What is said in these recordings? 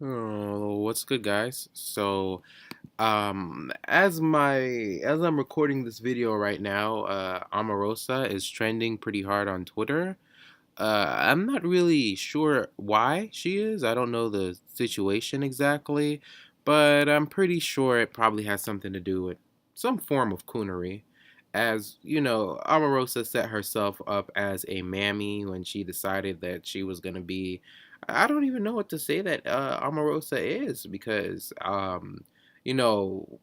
Oh, what's good, guys? As I'm recording this video right now, Omarosa is trending pretty hard on Twitter. I'm not really sure why she is. I don't know the situation exactly, but I'm pretty sure it probably has something to do with some form of coonery. As you know, Omarosa set herself up as a mammy when she decided that she was going to be. I don't even know what to say that Omarosa is because, you know,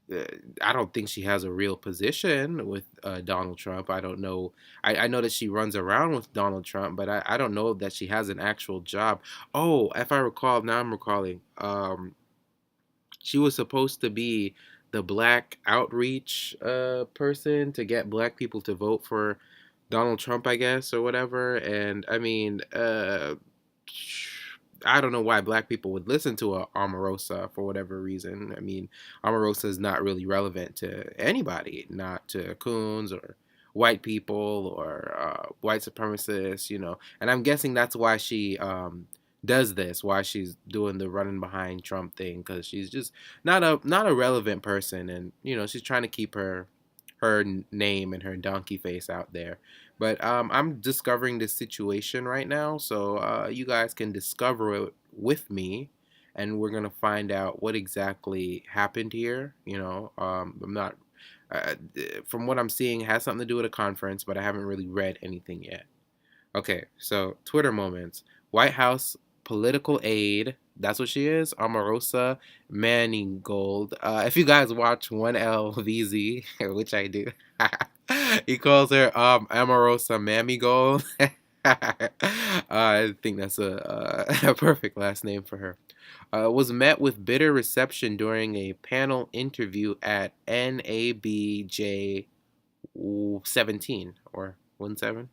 uh, I don't think she has a real position with Donald Trump. I don't know. I know that she runs around with Donald Trump, but I don't know that she has an actual job. Oh, if I recall, now I'm recalling. She was supposed to be the black outreach person to get black people to vote for Donald Trump, I guess, or whatever. And I mean, I don't know why black people would listen to a Omarosa for whatever reason. I mean, Omarosa is not really relevant to anybody, not to coons or white people or white supremacists, you know. And I'm guessing that's why she does this, why she's doing the running behind Trump thing, because she's just not a relevant person, and you know she's trying to keep her name and her donkey face out there. But I'm discovering this situation right now, so you guys can discover it with me, and we're gonna find out what exactly happened here. You know, I'm not. From what I'm seeing, it has something to do with a conference, but I haven't really read anything yet. Okay, so Twitter moments. White House political aide. That's what she is. Omarosa Manningold. If you guys watch 1LVZ, which I do, he calls her Omarosa Mammigold. I think that's a perfect last name for her. Was met with bitter reception during a panel interview at NABJ 17 or 17.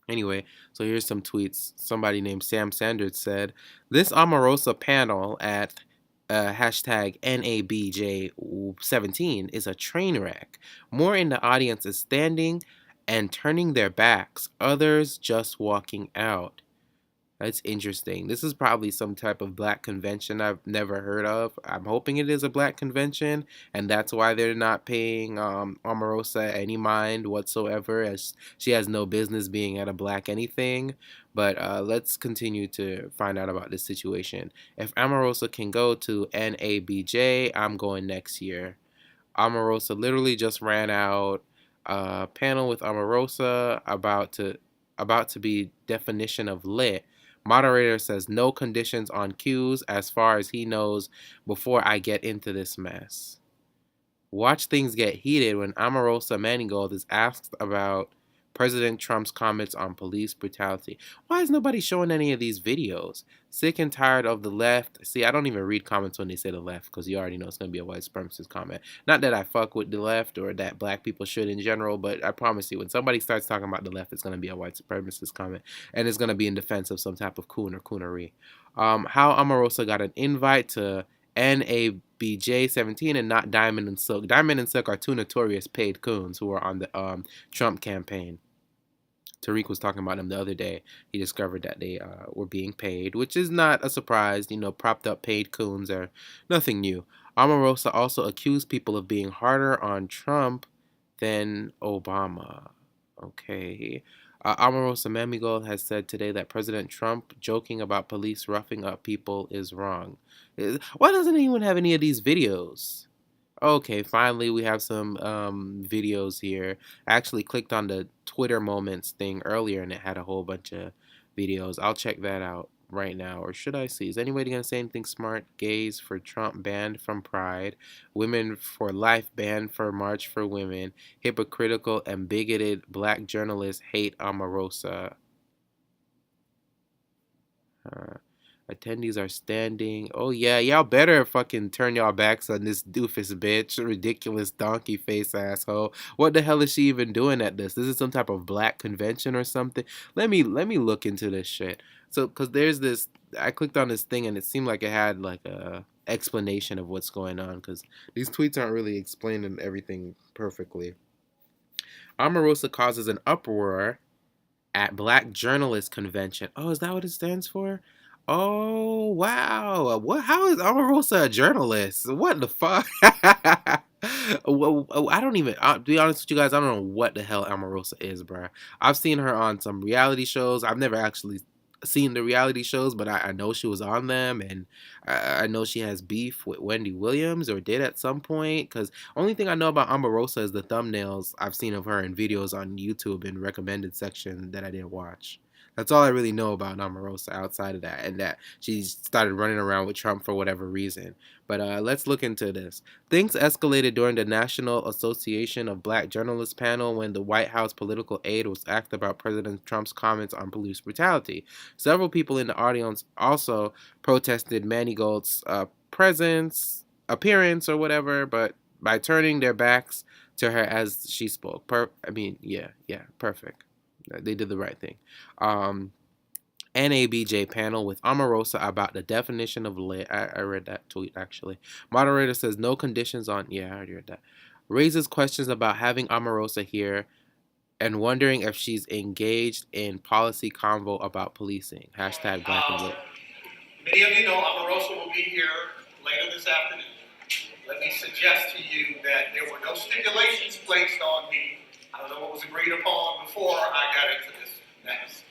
Anyway, so here's some tweets. Somebody named Sam Sanders said, "This Omarosa panel at hashtag NABJ17 is a train wreck. More in the audience is standing and turning their backs, others just walking out." That's interesting. This is probably some type of black convention I've never heard of. I'm hoping it is a black convention, and that's why they're not paying Omarosa any mind whatsoever, as she has no business being at a black anything. But let's continue to find out about this situation. If Omarosa can go to NABJ, I'm going next year. Omarosa literally just ran out. Panel with Omarosa about to be definition of lit. Moderator says no conditions on cues as far as he knows before I get into this mess. Watch things get heated when Omarosa Manigault is asked about President Trump's comments on police brutality. Why is nobody showing any of these videos? Sick and tired of the left. See, I don't even read comments when they say the left because you already know it's going to be a white supremacist comment. Not that I fuck with the left or that black people should in general, but I promise you, when somebody starts talking about the left, it's going to be a white supremacist comment, and it's going to be in defense of some type of coon or coonery. How Omarosa got an invite to NABJ17 and not Diamond and Silk. Diamond and Silk are two notorious paid coons who are on the Trump campaign. Tariq was talking about them the other day. He discovered that they were being paid, which is not a surprise. You know, propped up paid coons are nothing new. Omarosa also accused people of being harder on Trump than Obama. Okay. Omarosa Mamigold has said today that President Trump joking about police roughing up people is wrong. Why doesn't anyone have any of these videos? Okay, finally we have some videos here. I actually clicked on the Twitter Moments thing earlier and it had a whole bunch of videos. I'll check that out right now. Or should I see? Is anybody going to say anything smart? Gays for Trump banned from Pride. Women for Life banned for March for Women. Hypocritical and bigoted black journalists hate Omarosa. Uh, Attendees are standing. Oh yeah, y'all better fucking turn y'all backs on this doofus bitch, ridiculous donkey face asshole. What the hell is she even doing at this? This is some type of black convention or something. Let me look into this shit. So, cause there's this. I clicked on this thing and it seemed like it had like a explanation of what's going on. Cause these tweets aren't really explaining everything perfectly. Omarosa causes an uproar at Black Journalist Convention. Oh, is that what it stands for? Oh, wow. What? How is Omarosa a journalist? What the fuck? Well, I don't even. To be honest with you guys, I don't know what the hell Omarosa is, bruh. I've seen her on some reality shows. I've never actually seen the reality shows, but I know she was on them, and I know she has beef with Wendy Williams, or did at some point. Because only thing I know about Omarosa is the thumbnails I've seen of her in videos on YouTube in recommended section that I didn't watch. That's all I really know about Omarosa outside of that, and that she started running around with Trump for whatever reason. But let's look into this. Things escalated during the National Association of Black Journalists panel when the White House political aide was asked about President Trump's comments on police brutality. Several people in the audience also protested Manigault's presence, appearance, or whatever, but by turning their backs to her as she spoke. Yeah, perfect. They did the right thing. NABJ panel with Omarosa about the definition of lit. I read that tweet actually. Moderator says no conditions on. Yeah, I already read that. Raises questions about having Omarosa here and wondering if she's engaged in policy convo about policing. Hashtag Black and Lit. Many of you know Omarosa will be here later this afternoon. Let me suggest to you that there were no stipulations placed on me. I don't know what was agreed upon before I got into this mess.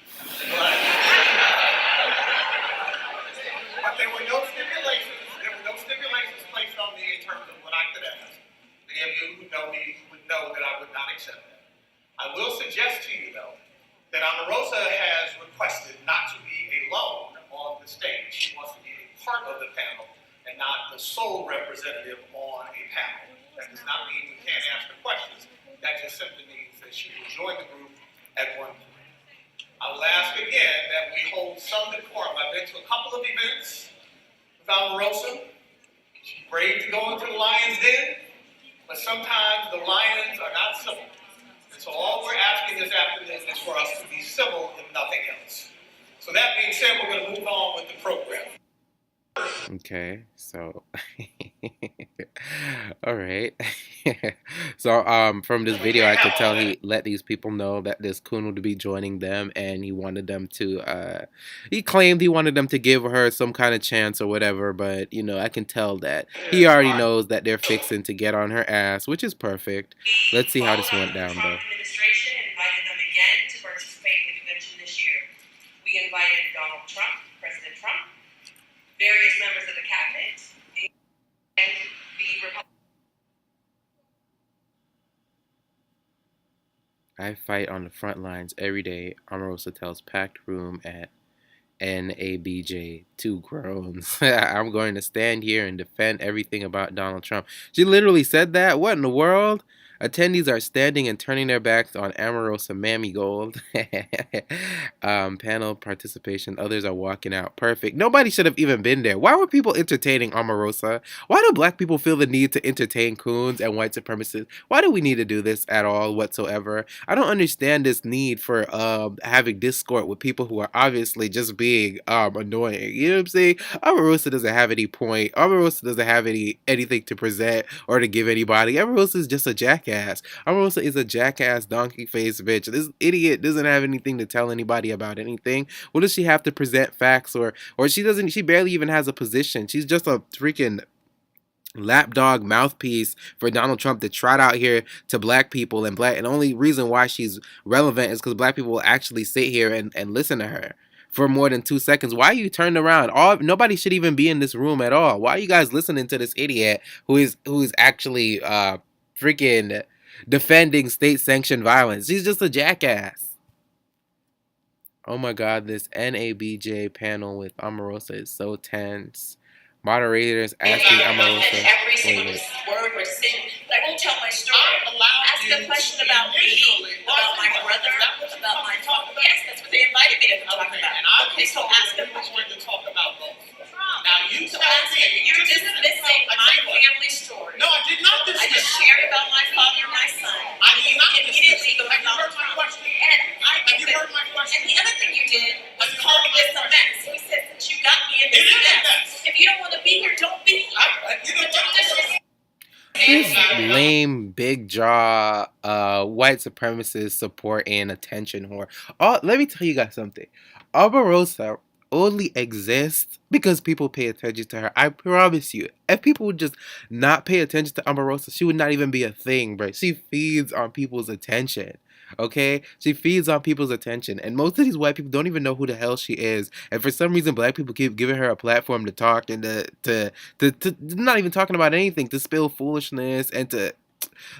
But there were no stipulations. There were no stipulations placed on me in terms of what I could ask. Many of you who know me would know that I would not accept that. I will suggest to you, though, that Omarosa has requested not to be alone on the stage. She wants to be a part of the panel and not the sole representative on a panel. That does not mean we can't ask her questions. That just simply means that she will join the group at one point. I will ask again that we hold some decorum. I've been to a couple of events with Omarosa. She's brave to go into the lion's den, but sometimes the lions are not civil. And so all we're asking this afternoon is for us to be civil and nothing else. So that being said, we're going to move on with the program. Okay, so all right. So from this video I could tell he let these people know that this coon would be joining them, and he wanted them to he claimed he wanted them to give her some kind of chance or whatever, but you know, I can tell that he already knows that they're fixing to get on her ass, which is perfect. Let's see how this went down though. Administration invited them again to participate in the convention this year. We invited Donald Trump, President Trump, various members of the cabinet, and the Republican. I fight on the front lines every day, Omarosa tells packed room at NABJ. Two groans. I'm going to stand here and defend everything about Donald Trump. She literally said that? What in the world? Attendees are standing and turning their backs on Omarosa Manigault. Panel participation. Others are walking out. Perfect. Nobody should have even been there. Why were people entertaining Omarosa? Why do black people feel the need to entertain coons and white supremacists? Why do we need to do this at all whatsoever? I don't understand this need for having discord with people who are obviously just being annoying. You know what I'm saying? Omarosa doesn't have any point. Omarosa doesn't have anything to present or to give anybody. Omarosa is just a jackass. Omarosa is a jackass donkey face bitch. This idiot doesn't have anything to tell anybody about anything. What does she have to present facts or she barely even has a position. She's just a freaking lapdog mouthpiece for Donald Trump to trot out here to black people, and the only reason why she's relevant is because black people will actually sit here and listen to her for more than 2 seconds. Why are you turned around? Nobody should even be in this room at all. Why are you guys listening to this idiot who is actually freaking defending state-sanctioned violence? She's just a jackass. Oh my god, this NABJ panel with Omarosa is so tense. Moderators asking Omarosa. Every single word we're saying. I won't tell my story. Ask a question about me, about my brother, about my father. Yes, that's what they invited me to talk about. Okay, so ask a question. To talk about both. Now you So ask it. You're dismissing my family story. No, I did not dismiss. I just shared about my father and my son. I did not Immediately go Have you about heard my question? And Have you heard my question? And the other thing you did was call this a mess. He said that you got me in this It is a mess. mess. If you don't want to be here, don't be here. This lame, big jaw, white supremacist support and attention whore. Let me tell you guys something. Omarosa only exists because people pay attention to her. I promise you, if people would just not pay attention to Omarosa, she would not even be a thing, bro. She feeds on people's attention. Okay, she feeds on people's attention, and most of these white people don't even know who the hell she is. And for some reason, black people keep giving her a platform to talk and to not even talking about anything, to spill foolishness and to.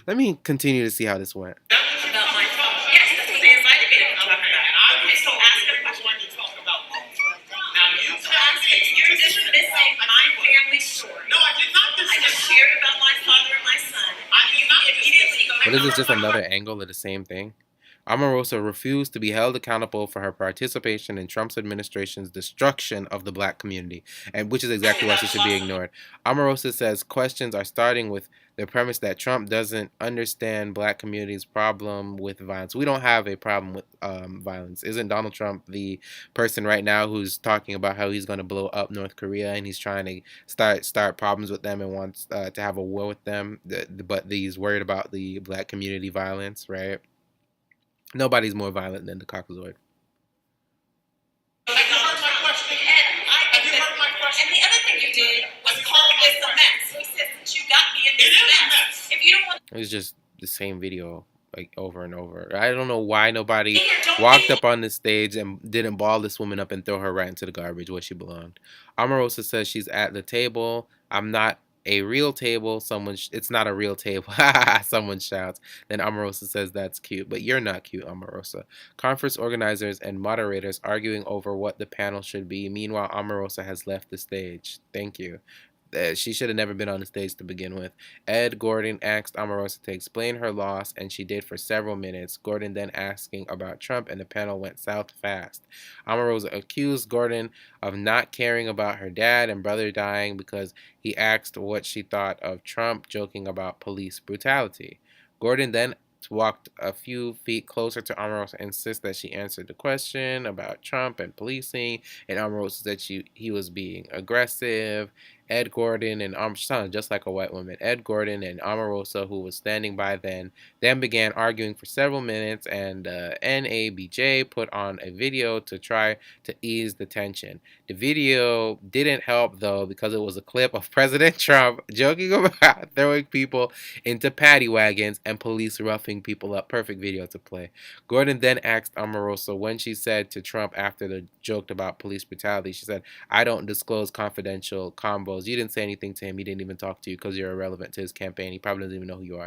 Let me continue to see how this went. About my phone. Yes, that's what they invited me to talk about. Okay, so ask a question. to talk about both. Now you So ask it. You're dismissing my family story. No, I did not I just shared about my father and my son. I did not Immediately go What is this? to Just another angle of the same thing? Omarosa refused to be held accountable for her participation in Trump's administration's destruction of the black community, and which is exactly why she should be ignored. Omarosa says questions are starting with the premise that Trump doesn't understand black community's problem with violence. We don't have a problem with violence. Isn't Donald Trump the person right now who's talking about how he's going to blow up North Korea and he's trying to start problems with them and wants to have a war with them? But he's worried about the black community violence, right? Nobody's more violent than the Caucasoid. Have you heard my question? Have you heard my question? And the other thing you did was call this a mess. He said that you got me in It this is a mess. mess. If you don't want It was just the same video, like over and over. I don't know why nobody to hear, don't walked be up on the stage and didn't ball this woman up and throw her right into the garbage where she belonged. Omarosa says she's at the table. I'm not a real table. It's not a real table. Someone shouts. Then Omarosa says that's cute, but you're not cute, Omarosa. Conference organizers and moderators arguing over what the panel should be. Meanwhile, Omarosa has left the stage. Thank you. She should have never been on the stage to begin with. Ed Gordon asked Omarosa to explain her loss, and she did for several minutes. Gordon then asking about Trump, and the panel went south fast. Omarosa accused Gordon of not caring about her dad and brother dying because he asked what she thought of Trump joking about police brutality. Gordon then walked a few feet closer to Omarosa and insisted that she answered the question about Trump and policing, and Omarosa said he was being aggressive. Ed Gordon and she sounded just like a white woman. Ed Gordon and Omarosa, who was standing by then began arguing for several minutes, and NABJ put on a video to try to ease the tension. The video didn't help though because it was a clip of President Trump joking about throwing people into paddy wagons and police roughing people up. Perfect video to play. Gordon then asked Omarosa when she said to Trump after the joke about police brutality, she said, "I don't disclose confidential combos." You didn't say anything to him. He didn't even talk to you because you're irrelevant to his campaign. He probably doesn't even know who you are.